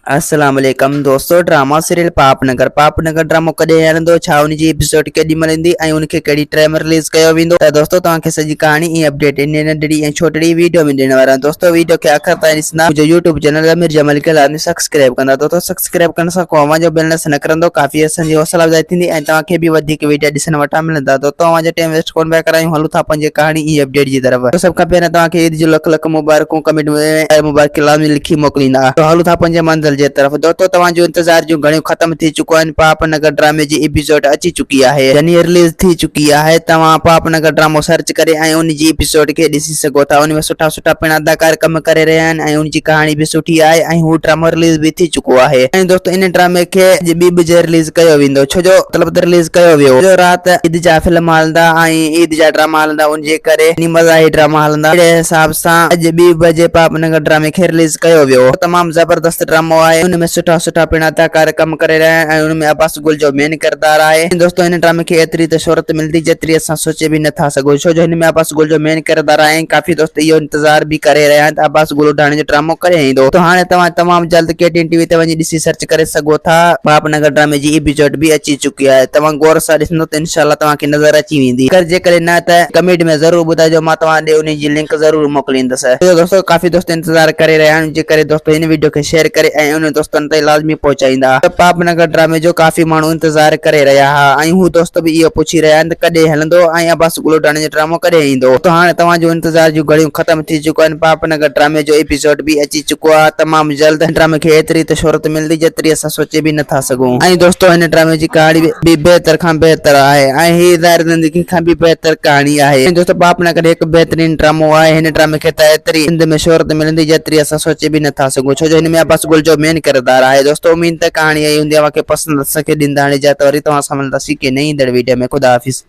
अस्सलाम वालेकुम दोस्तों। ड्रामा सीरियल पापनगर ड्रामो कॾहिं हलंदो, छा उन जी एपिसोड केॾी महिल ईंदी ऐं उनखे कहिड़ी ट्रेलर रिलीज़ कयो वेंदो। त दोस्तों तव्हांखे सॼी कहाणी ऐं अपडेट इन नंढड़ी ऐं छोटड़ी वीडियो में ॾियण वारा आहियूं। दोस्तों वीडियो खे आख़िर ताईं ॾिसंदा, मुंहिंजो यूट्यूब चैनल अमीर जमाल खे लाज़मी सब्सक्राइब कंदा। दोस्तों सब्सक्राइब करण सां को अवां जो बैलेंस न करंदो, काफ़ी असांजी हौसला अफ़जाई थींदी ऐं तव्हांखे बि वधीक वीडियो ॾिसण वटां मिलंदा। दोस्तों अवां जो टाइम वेस्ट कोन पिया करायूं, हलूं था पंहिंजी कहाणी ऐं अपडेट जी तरफ़। तो सभ खां पहिरियों तव्हांखे ईद जो लख लख मुबारकूं कमेंट में मुबारक लाज़मी लिखी मोकिलींदा। तो हलूं था पंहिंजे मंज़िल जे तरफ़। दोस्तों तव्हांजो इंतज़ार जूं घणियूं ख़त्म थी चुकियूं आहिनि। पापनगर ड्रामे जी एपिसोड अची चुकी आहे, यानी रिलीज़ थी चुकी आहे। तव्हां पापनगर ड्रामो सर्च करे ऐं उन जी एपिसोड खे ॾिसी सघो था। उन में सुठा सुठा पिण अदाकार कम करे रहिया आहिनि ऐं उन जी कहाणी बि सुठी आहे ऐं हू ड्रामो रिलीज़ बि थी चुको आहे। ऐं दोस्तों इन ड्रामे खे ॿी बजे रिलीज़ कयो वेंदो, छो जो मतलब त रिलीज़ कयो वियो जो राति ईद जा फिल्म हलंदा ऐं ईद जा ड्रामा हलंदा, उन जे करे मज़ाही ड्रामा हलंदा। अहिड़े हिसाब सां अॼु 2 बजे पापनगर ड्रामे खे रिलीज़ कयो वियो। तमामु ज़बरदस्त ड्रामो आहे, उन में सुठा सुठा पिण अदाकार कम करे रहिया आहिनि ऐं उन में अब्बास गुल जो मेन किरदार आहे। दोस्तों इन ड्रामे खे एतिरी त शोहरत मिलंदी जेतिरी असां सोचे बि नथा सघूं, छो जो हिन में अब्बास गुल जो मेन किरदार आहे। काफ़ी दोस्त इहो इंतज़ार भी करे रहिया आहिनि त अब्बास गुल उडाणे जो ड्रामो करे ईंदो। तो हाणे तव्हां तमामु जल्द KTN TV ते वञी ॾिसी सर्च करे सघो था। पापनगर ड्रामे जी एपिसोड भी अची चुकी आहे। तव्हां गौर सां ॾिसंदो त इंशाल्लाह तव्हांखे नज़र अची वेंदी। अगरि जेकॾहिं न त कमेंट में ज़रूर ॿुधाइजो, मां तव्हां ॾे उन जी लिंक ज़रूर मोकिलींदुसि। दोस्तों काफ़ी दोस्त इंतज़ार करे रहिया आहिनि, जे करे दोस्तों हिन वीडियो खे शेयर करे ऐं उन दोस्तनि ताईं लाज़मी पहुचाईंदा। पापनगर ड्रामे जो काफ़ी माण्हू इंतज़ार करे रहिया हुआ ऐं हू दोस्त बि इहो पुछी रहिया आहिनि त कॾहिं हलंदो ऐं अब्बास गुल उडाणे जो ड्रामो कॾहिं ईंदो। तो हाणे तव्हांजो इंतज़ार जूं घड़ियूं ख़त्म थी चुकियूं आहिनि। पापनगर ड्रामे जो एपिसोड भी अची चुको आहे। तमामु जल्द ड्रामे खे एतिरी त शोहरत मिलंदी जेतिरी असां सोचे भी नथा सघूं। ऐं दोस्तों हिन ड्रामे जी कहाणी भी बहितर खां बहितर आहे ऐं ही ज़ाहिर ज़िंदगी खां भी बहितर कहाणी आहे। ऐं दोस्तों पापनगर हिकु बहितरीन ड्रामो आहे। हिन ड्रामे खे त एतिरी हिंद में शोहरत मिलंदी जेतिरी असां सोचे भी नथा सघूं, छो जो हिन में अब्बास गुल जो मेन किरदार आहे। दोस्तों उम्मीद त कहाणी आई हूंदी, अव्हांखे पसंदि असांखे ॾींदा। हाणे इजाज़त, वरी तव्हां सां मिलंदासीं के नई ईंदड़ वीडियो में। ख़ुदा हाफ़िज़।